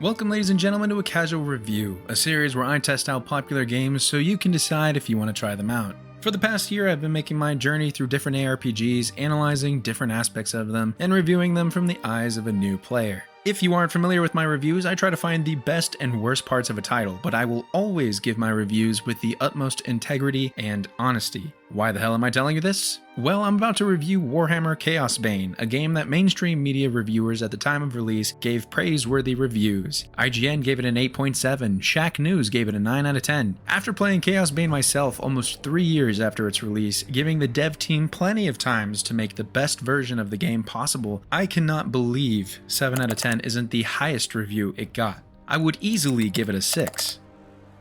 Welcome ladies and gentlemen to a casual review, a series where I test out popular games so you can decide if you want to try them out. For the past year I've been making my journey through different ARPGs, analyzing different aspects of them, and reviewing them from the eyes of a new player. If you aren't familiar with my reviews, I try to find the best and worst parts of a title, but I will always give my reviews with the utmost integrity and honesty. Why the hell am I telling you this? Well, I'm about to review Warhammer Chaosbane, a game that mainstream media reviewers at the time of release gave praiseworthy reviews. IGN gave it an 8.7, Shack News gave it a 9 out of 10. After playing Chaosbane myself almost 3 years after its release, giving the dev team plenty of times to make the best version of the game possible, I cannot believe 7 out of 10 isn't the highest review it got. I would easily give it a 6.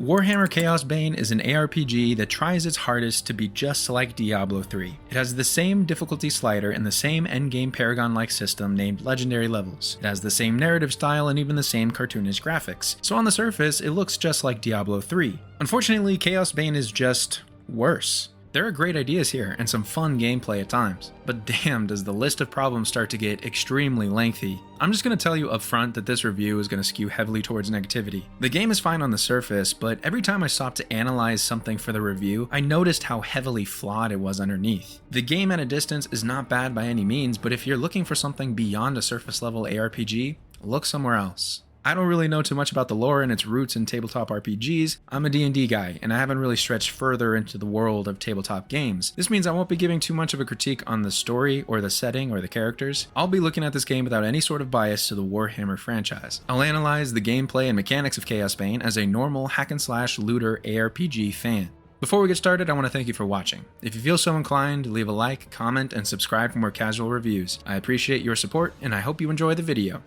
Warhammer Chaosbane is an ARPG that tries its hardest to be just like Diablo 3. It has the same difficulty slider and the same endgame Paragon-like system named Legendary Levels. It has the same narrative style and even the same cartoonish graphics. So on the surface, it looks just like Diablo 3. Unfortunately, Chaosbane is just worse. There are great ideas here and some fun gameplay at times, but damn does the list of problems start to get extremely lengthy. I'm just going to tell you up front that this review is going to skew heavily towards negativity. The game is fine on the surface, but every time I stopped to analyze something for the review, I noticed how heavily flawed it was underneath. The game at a distance is not bad by any means, but if you're looking for something beyond a surface level ARPG, look somewhere else. I don't really know too much about the lore and its roots in tabletop RPGs. I'm a D&D guy, and I haven't really stretched further into the world of tabletop games. This means I won't be giving too much of a critique on the story, or the setting, or the characters. I'll be looking at this game without any sort of bias to the Warhammer franchise. I'll analyze the gameplay and mechanics of Chaosbane as a normal hack-and-slash looter ARPG fan. Before we get started, I want to thank you for watching. If you feel so inclined, leave a like, comment, and subscribe for more casual reviews. I appreciate your support, and I hope you enjoy the video.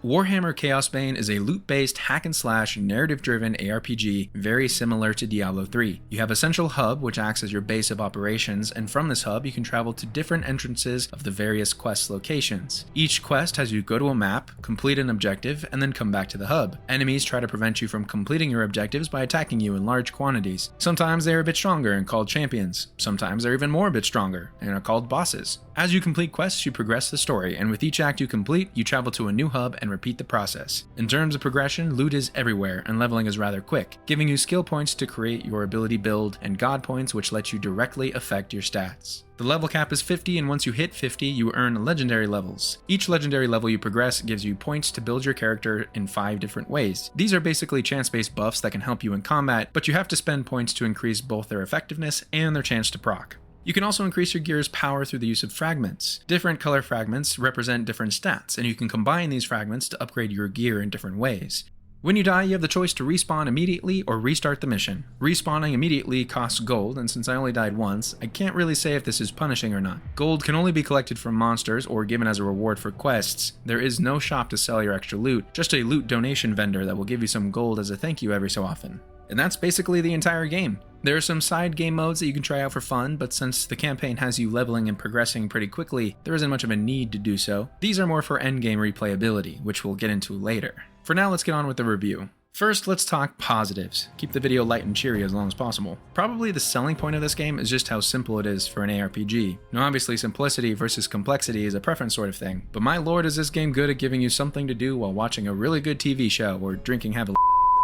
Warhammer Chaosbane is a loot-based hack-and-slash narrative-driven ARPG very similar to Diablo 3. You have a central hub which acts as your base of operations, and from this hub you can travel to different entrances of the various quest locations. Each quest has you go to a map, complete an objective, and then come back to the hub. Enemies try to prevent you from completing your objectives by attacking you in large quantities. Sometimes they are a bit stronger and called champions. Sometimes they're even more a bit stronger and are called bosses. As you complete quests, you progress the story, and with each act you complete, you travel to a new hub and repeat the process. In terms of progression, loot is everywhere, and leveling is rather quick, giving you skill points to create your ability build, and god points which let you directly affect your stats. The level cap is 50, and once you hit 50, you earn legendary levels. Each legendary level you progress gives you points to build your character in 5 different ways. These are basically chance-based buffs that can help you in combat, but you have to spend points to increase both their effectiveness and their chance to proc. You can also increase your gear's power through the use of fragments. Different color fragments represent different stats, and you can combine these fragments to upgrade your gear in different ways. When you die, you have the choice to respawn immediately or restart the mission. Respawning immediately costs gold, and since I only died once, I can't really say if this is punishing or not. Gold can only be collected from monsters or given as a reward for quests. There is no shop to sell your extra loot, just a loot donation vendor that will give you some gold as a thank you every so often. And that's basically the entire game. There are some side game modes that you can try out for fun, but since the campaign has you leveling and progressing pretty quickly, there isn't much of a need to do so. These are more for endgame replayability, which we'll get into later. For now, let's get on with the review. First, let's talk positives. Keep the video light and cheery as long as possible. Probably the selling point of this game is just how simple it is for an ARPG. Now obviously simplicity versus complexity is a preference sort of thing, but my lord is this game good at giving you something to do while watching a really good TV show or drinking heavily.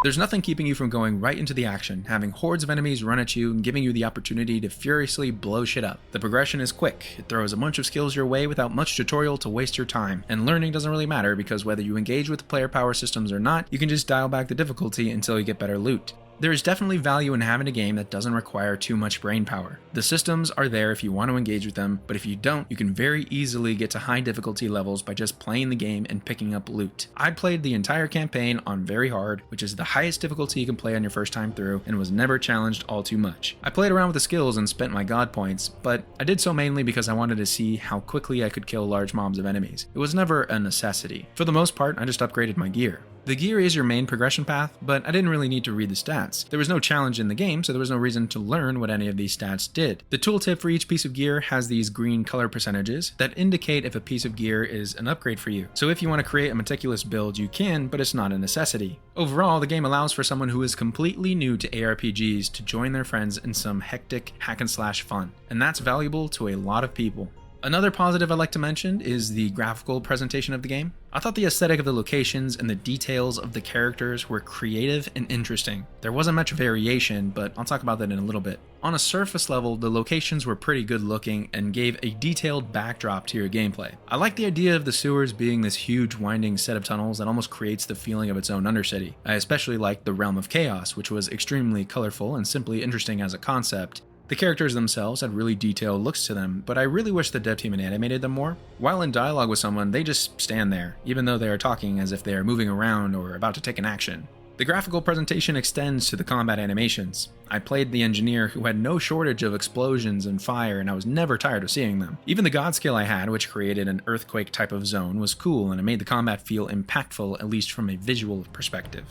There's nothing keeping you from going right into the action, having hordes of enemies run at you and giving you the opportunity to furiously blow shit up. The progression is quick, it throws a bunch of skills your way without much tutorial to waste your time, and learning doesn't really matter because whether you engage with the player power systems or not, you can just dial back the difficulty until you get better loot. There is definitely value in having a game that doesn't require too much brain power. The systems are there if you want to engage with them, but if you don't, you can very easily get to high difficulty levels by just playing the game and picking up loot. I played the entire campaign on very hard, which is the highest difficulty you can play on your first time through, and was never challenged all too much. I played around with the skills and spent my god points, but I did so mainly because I wanted to see how quickly I could kill large mobs of enemies. It was never a necessity. For the most part, I just upgraded my gear. The gear is your main progression path, but I didn't really need to read the stats. There was no challenge in the game, so there was no reason to learn what any of these stats did. The tooltip for each piece of gear has these green color percentages that indicate if a piece of gear is an upgrade for you. So if you want to create a meticulous build, you can, but it's not a necessity. Overall, the game allows for someone who is completely new to ARPGs to join their friends in some hectic hack and slash fun, and that's valuable to a lot of people. Another positive I'd like to mention is the graphical presentation of the game. I thought the aesthetic of the locations and the details of the characters were creative and interesting. There wasn't much variation, but I'll talk about that in a little bit. On a surface level, the locations were pretty good looking and gave a detailed backdrop to your gameplay. I like the idea of the sewers being this huge winding set of tunnels that almost creates the feeling of its own undercity. I especially liked the Realm of Chaos, which was extremely colorful and simply interesting as a concept. The characters themselves had really detailed looks to them, but I really wish the dev team had animated them more. While in dialogue with someone, they just stand there, even though they are talking as if they are moving around or about to take an action. The graphical presentation extends to the combat animations. I played the engineer who had no shortage of explosions and fire, and I was never tired of seeing them. Even the god skill I had, which created an earthquake type of zone, was cool and it made the combat feel impactful, at least from a visual perspective.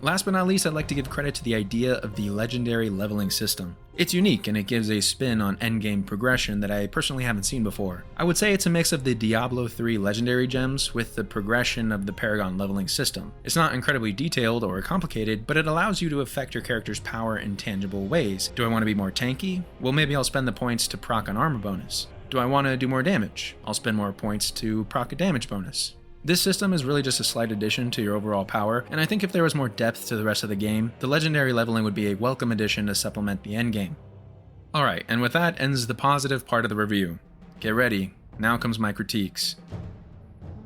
Last but not least, I'd like to give credit to the idea of the legendary leveling system. It's unique and it gives a spin on endgame progression that I personally haven't seen before. I would say it's a mix of the Diablo 3 legendary gems with the progression of the Paragon leveling system. It's not incredibly detailed or complicated, but it allows you to affect your character's power in tangible ways. Do I want to be more tanky? Well, maybe I'll spend the points to proc an armor bonus. Do I want to do more damage? I'll spend more points to proc a damage bonus. This system is really just a slight addition to your overall power, and I think if there was more depth to the rest of the game, the legendary leveling would be a welcome addition to supplement the endgame. Alright, and with that ends the positive part of the review. Get ready, now comes my critiques.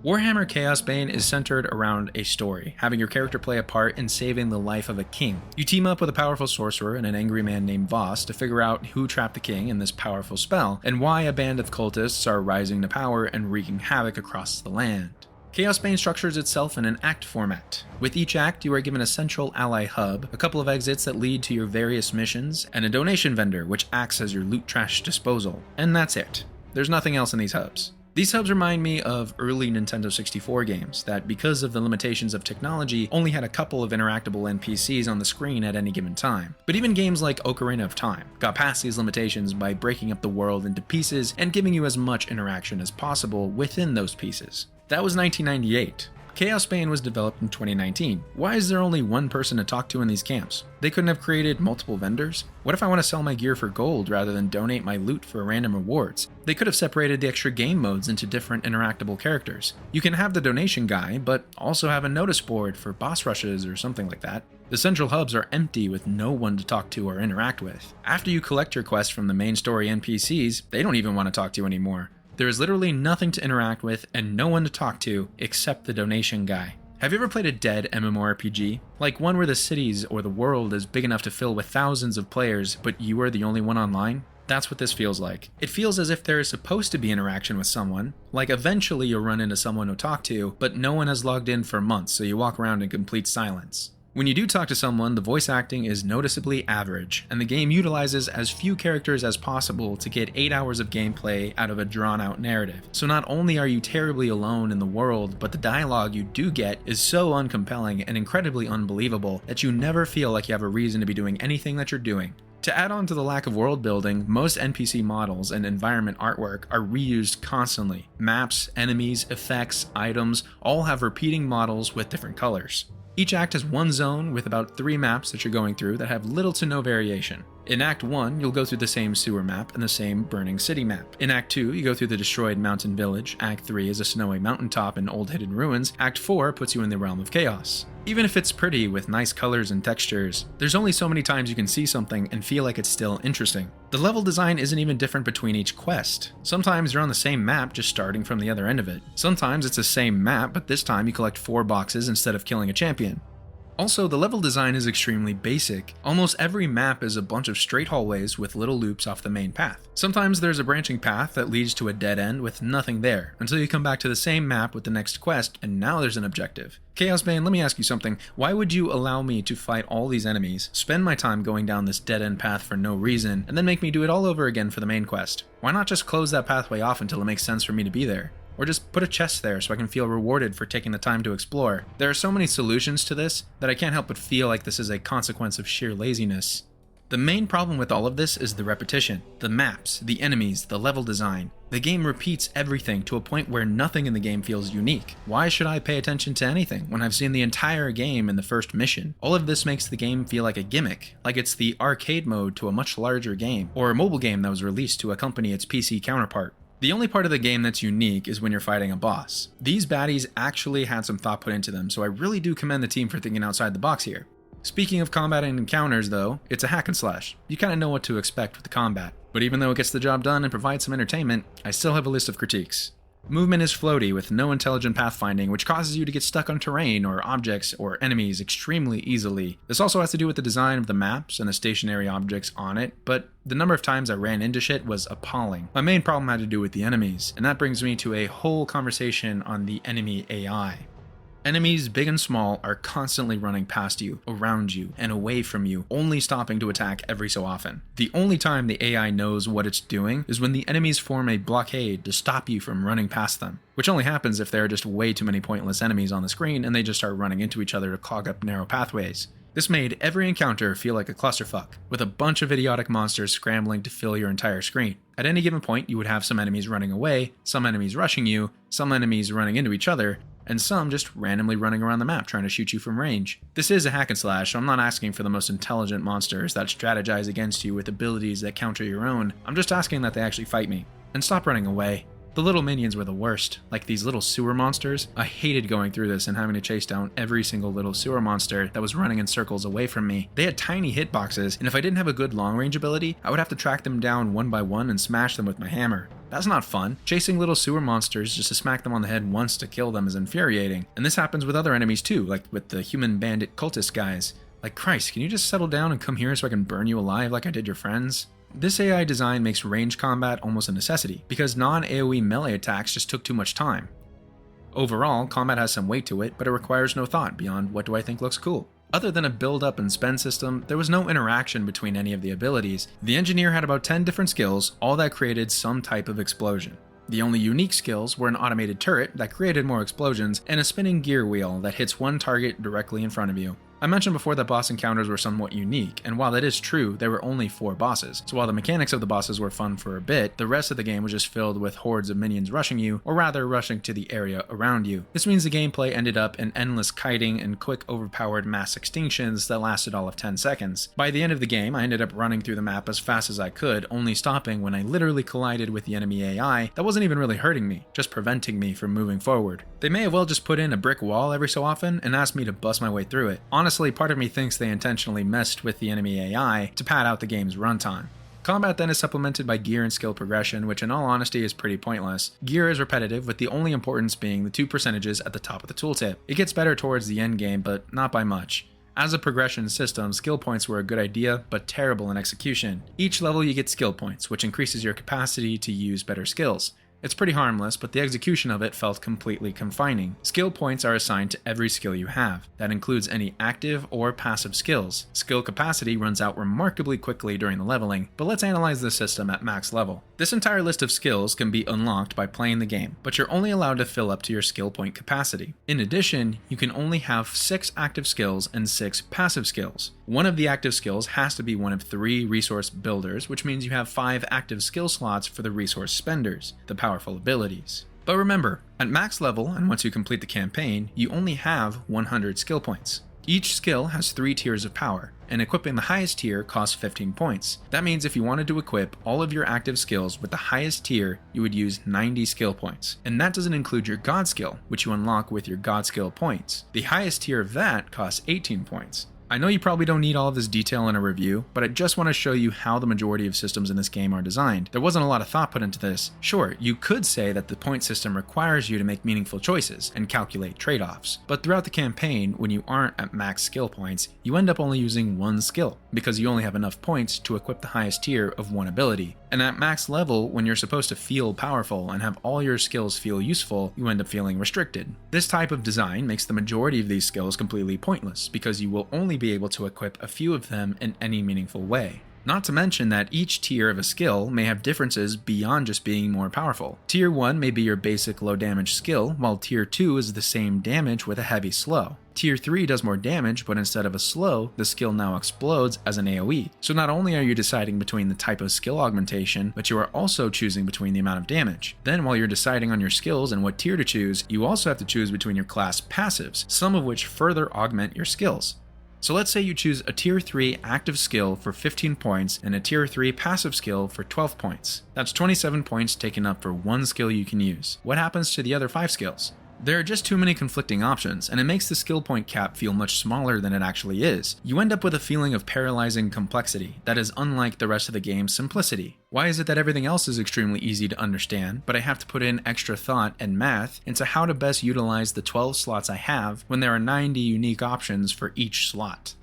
Warhammer Chaosbane is centered around a story, having your character play a part in saving the life of a king. You team up with a powerful sorcerer and an angry man named Voss to figure out who trapped the king in this powerful spell, and why a band of cultists are rising to power and wreaking havoc across the land. Chaosbane structures itself in an act format. With each act, you are given a central ally hub, a couple of exits that lead to your various missions, and a donation vendor which acts as your loot trash disposal. And that's it. There's nothing else in these hubs. These hubs remind me of early Nintendo 64 games that, because of the limitations of technology, only had a couple of interactable NPCs on the screen at any given time. But even games like Ocarina of Time got past these limitations by breaking up the world into pieces and giving you as much interaction as possible within those pieces. That was 1998. Chaosbane was developed in 2019. Why is there only one person to talk to in these camps? They couldn't have created multiple vendors? What if I want to sell my gear for gold rather than donate my loot for random rewards? They could have separated the extra game modes into different interactable characters. You can have the donation guy, but also have a notice board for boss rushes or something like that. The central hubs are empty with no one to talk to or interact with. After you collect your quests from the main story NPCs, they don't even want to talk to you anymore. There is literally nothing to interact with and no one to talk to except the donation guy. Have you ever played a dead MMORPG? Like one where the cities or the world is big enough to fill with thousands of players, but you are the only one online? That's what this feels like. It feels as if there is supposed to be interaction with someone, like eventually you'll run into someone to talk to, but no one has logged in for months, so you walk around in complete silence. When you do talk to someone, the voice acting is noticeably average, and the game utilizes as few characters as possible to get 8 hours of gameplay out of a drawn-out narrative. So not only are you terribly alone in the world, but the dialogue you do get is so uncompelling and incredibly unbelievable that you never feel like you have a reason to be doing anything that you're doing. To add on to the lack of world building, most NPC models and environment artwork are reused constantly. Maps, enemies, effects, items, all have repeating models with different colors. Each act has one zone with about 3 maps that you're going through that have little to no variation. In Act 1, you'll go through the same sewer map and the same burning city map. In Act 2, you go through the destroyed mountain village. Act 3 is a snowy mountaintop and old hidden ruins. Act 4 puts you in the realm of chaos. Even if it's pretty with nice colors and textures, there's only so many times you can see something and feel like it's still interesting. The level design isn't even different between each quest. Sometimes you're on the same map just starting from the other end of it. Sometimes it's the same map, but this time you collect 4 boxes instead of killing a champion. Also, the level design is extremely basic. Almost every map is a bunch of straight hallways with little loops off the main path. Sometimes there's a branching path that leads to a dead end with nothing there, until you come back to the same map with the next quest, and now there's an objective. Chaosbane, let me ask you something. Why would you allow me to fight all these enemies, spend my time going down this dead-end path for no reason, and then make me do it all over again for the main quest? Why not just close that pathway off until it makes sense for me to be there? Or just put a chest there so I can feel rewarded for taking the time to explore. There are so many solutions to this that I can't help but feel like this is a consequence of sheer laziness. The main problem with all of this is the repetition. The maps, the enemies, the level design. The game repeats everything to a point where nothing in the game feels unique. Why should I pay attention to anything when I've seen the entire game in the first mission? All of this makes the game feel like a gimmick, like it's the arcade mode to a much larger game, or a mobile game that was released to accompany its PC counterpart. The only part of the game that's unique is when you're fighting a boss. These baddies actually had some thought put into them, so I really do commend the team for thinking outside the box here. Speaking of combat and encounters though, it's a hack and slash. You kinda know what to expect with the combat. But even though it gets the job done and provides some entertainment, I still have a list of critiques. Movement is floaty with no intelligent pathfinding, which causes you to get stuck on terrain or objects or enemies extremely easily. This also has to do with the design of the maps and the stationary objects on it, but the number of times I ran into shit was appalling. My main problem had to do with the enemies, and that brings me to a whole conversation on the enemy AI. Enemies, big and small, are constantly running past you, around you, and away from you, only stopping to attack every so often. The only time the AI knows what it's doing is when the enemies form a blockade to stop you from running past them, which only happens if there are just way too many pointless enemies on the screen and they just start running into each other to clog up narrow pathways. This made every encounter feel like a clusterfuck, with a bunch of idiotic monsters scrambling to fill your entire screen. At any given point, you would have some enemies running away, some enemies rushing you, some enemies running into each other, and some just randomly running around the map trying to shoot you from range. This is a hack and slash, so I'm not asking for the most intelligent monsters that strategize against you with abilities that counter your own. I'm just asking that they actually fight me. And stop running away. The little minions were the worst, like these little sewer monsters. I hated going through this and having to chase down every single little sewer monster that was running in circles away from me. They had tiny hitboxes, and if I didn't have a good long range ability, I would have to track them down one by one and smash them with my hammer. That's not fun. Chasing little sewer monsters just to smack them on the head once to kill them is infuriating. And this happens with other enemies too, like with the human bandit cultist guys. Like, Christ, can you just settle down and come here so I can burn you alive like I did your friends? This AI design makes range combat almost a necessity, because non-AoE melee attacks just took too much time. Overall, combat has some weight to it, but it requires no thought beyond what do I think looks cool. Other than a build up and spend system, there was no interaction between any of the abilities. The engineer had about 10 different skills, all that created some type of explosion. The only unique skills were an automated turret that created more explosions and a spinning gear wheel that hits one target directly in front of you. I mentioned before that boss encounters were somewhat unique, and while that is true, there were only 4 bosses. So while the mechanics of the bosses were fun for a bit, the rest of the game was just filled with hordes of minions rushing you, or rather rushing to the area around you. This means the gameplay ended up in endless kiting and quick overpowered mass extinctions that lasted all of 10 seconds. By the end of the game, I ended up running through the map as fast as I could, only stopping when I literally collided with the enemy AI that wasn't even really hurting me, just preventing me from moving forward. They may have well just put in a brick wall every so often and asked me to bust my way through it. Honestly, part of me thinks they intentionally messed with the enemy AI to pad out the game's runtime. Combat then is supplemented by gear and skill progression, which in all honesty is pretty pointless. Gear is repetitive, with the only importance being the 2 percentages at the top of the tooltip. It gets better towards the end game, but not by much. As a progression system, skill points were a good idea, but terrible in execution. Each level you get skill points, which increases your capacity to use better skills. It's pretty harmless, but the execution of it felt completely confining. Skill points are assigned to every skill you have. That includes any active or passive skills. Skill capacity runs out remarkably quickly during the leveling, but let's analyze this system at max level. This entire list of skills can be unlocked by playing the game, but you're only allowed to fill up to your skill point capacity. In addition, you can only have 6 active skills and 6 passive skills. One of the active skills has to be one of 3 resource builders, which means you have 5 active skill slots for the resource spenders, the powerful abilities. But remember, at max level, and once you complete the campaign, you only have 100 skill points. Each skill has 3 tiers of power, and equipping the highest tier costs 15 points. That means if you wanted to equip all of your active skills with the highest tier, you would use 90 skill points. And that doesn't include your God skill, which you unlock with your God skill points. The highest tier of that costs 18 points. I know you probably don't need all of this detail in a review, but I just want to show you how the majority of systems in this game are designed. There wasn't a lot of thought put into this. Sure, you could say that the point system requires you to make meaningful choices and calculate trade-offs, but throughout the campaign, when you aren't at max skill points, you end up only using one skill, because you only have enough points to equip the highest tier of one ability. And at max level, when you're supposed to feel powerful and have all your skills feel useful, you end up feeling restricted. This type of design makes the majority of these skills completely pointless, because you will only be able to equip a few of them in any meaningful way. Not to mention that each tier of a skill may have differences beyond just being more powerful. Tier 1 may be your basic low damage skill, while Tier 2 is the same damage with a heavy slow. Tier 3 does more damage, but instead of a slow, the skill now explodes as an AoE. So not only are you deciding between the type of skill augmentation, but you are also choosing between the amount of damage. Then while you're deciding on your skills and what tier to choose, you also have to choose between your class passives, some of which further augment your skills. So let's say you choose a tier 3 active skill for 15 points and a tier 3 passive skill for 12 points. That's 27 points taken up for one skill you can use. What happens to the other 5 skills? There are just too many conflicting options, and it makes the skill point cap feel much smaller than it actually is. You end up with a feeling of paralyzing complexity that is unlike the rest of the game's simplicity. Why is it that everything else is extremely easy to understand, but I have to put in extra thought and math into how to best utilize the 12 slots I have when there are 90 unique options for each slot?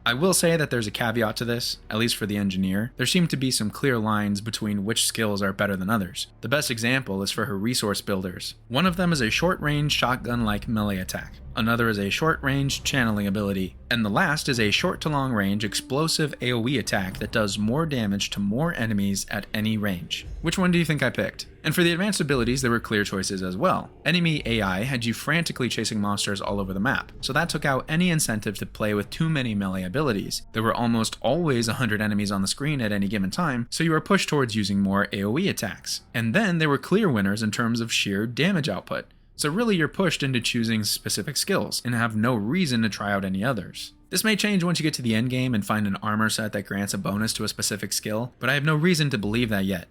I will say that there's a caveat to this, at least for the engineer. There seem to be some clear lines between which skills are better than others. The best example is for her resource builders. One of them is a short-range shotgun-like melee attack. Another is a short-range channeling ability, and the last is a short to long-range explosive AoE attack that does more damage to more enemies at any range. Which one do you think I picked? And for the advanced abilities, there were clear choices as well. Enemy AI had you frantically chasing monsters all over the map, so that took out any incentive to play with too many melee abilities. There were almost always 100 enemies on the screen at any given time, so you were pushed towards using more AoE attacks. And then there were clear winners in terms of sheer damage output. So really you're pushed into choosing specific skills, and have no reason to try out any others. This may change once you get to the endgame and find an armor set that grants a bonus to a specific skill, but I have no reason to believe that yet.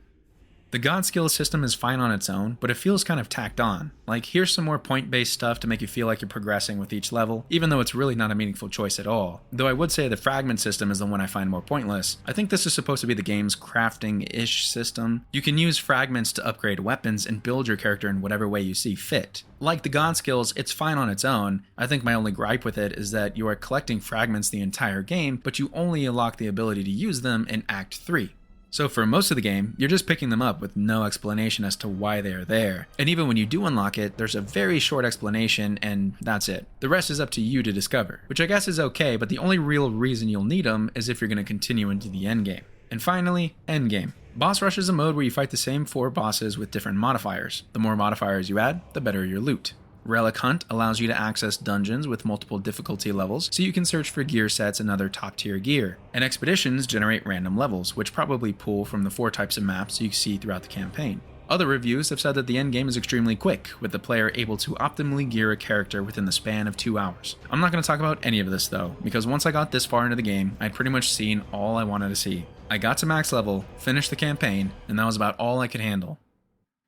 The god skill system is fine on its own, but it feels kind of tacked on. Like, here's some more point-based stuff to make you feel like you're progressing with each level, even though it's really not a meaningful choice at all. Though I would say the fragment system is the one I find more pointless. I think this is supposed to be the game's crafting-ish system. You can use fragments to upgrade weapons and build your character in whatever way you see fit. Like the god skills, it's fine on its own. I think my only gripe with it is that you are collecting fragments the entire game, but you only unlock the ability to use them in Act 3. So for most of the game, you're just picking them up with no explanation as to why they are there. And even when you do unlock it, there's a very short explanation and that's it. The rest is up to you to discover, which I guess is okay, but the only real reason you'll need them is if you're going to continue into the endgame. And finally, endgame. Boss Rush is a mode where you fight the same 4 bosses with different modifiers. The more modifiers you add, the better your loot. Relic Hunt allows you to access dungeons with multiple difficulty levels, so you can search for gear sets and other top tier gear. And expeditions generate random levels, which probably pull from the 4 types of maps you see throughout the campaign. Other reviews have said that the endgame is extremely quick, with the player able to optimally gear a character within the span of 2 hours. I'm not going to talk about any of this though, because once I got this far into the game, I'd pretty much seen all I wanted to see. I got to max level, finished the campaign, and that was about all I could handle.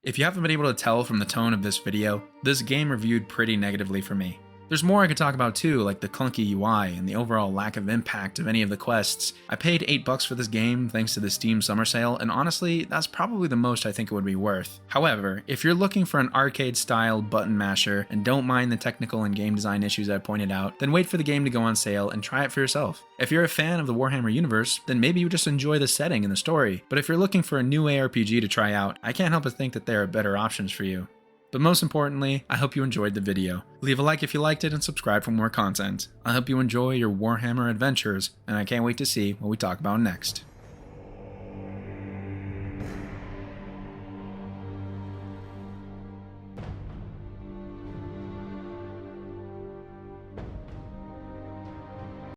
If you haven't been able to tell from the tone of this video, this game reviewed pretty negatively for me. There's more I could talk about too, like the clunky UI and the overall lack of impact of any of the quests. I paid $8 for this game thanks to the Steam summer sale, and honestly, that's probably the most I think it would be worth. However, if you're looking for an arcade-style button masher and don't mind the technical and game design issues I pointed out, then wait for the game to go on sale and try it for yourself. If you're a fan of the Warhammer universe, then maybe you just enjoy the setting and the story, but if you're looking for a new ARPG to try out, I can't help but think that there are better options for you. But most importantly, I hope you enjoyed the video. Leave a like if you liked it and subscribe for more content. I hope you enjoy your Warhammer adventures, and I can't wait to see what we talk about next.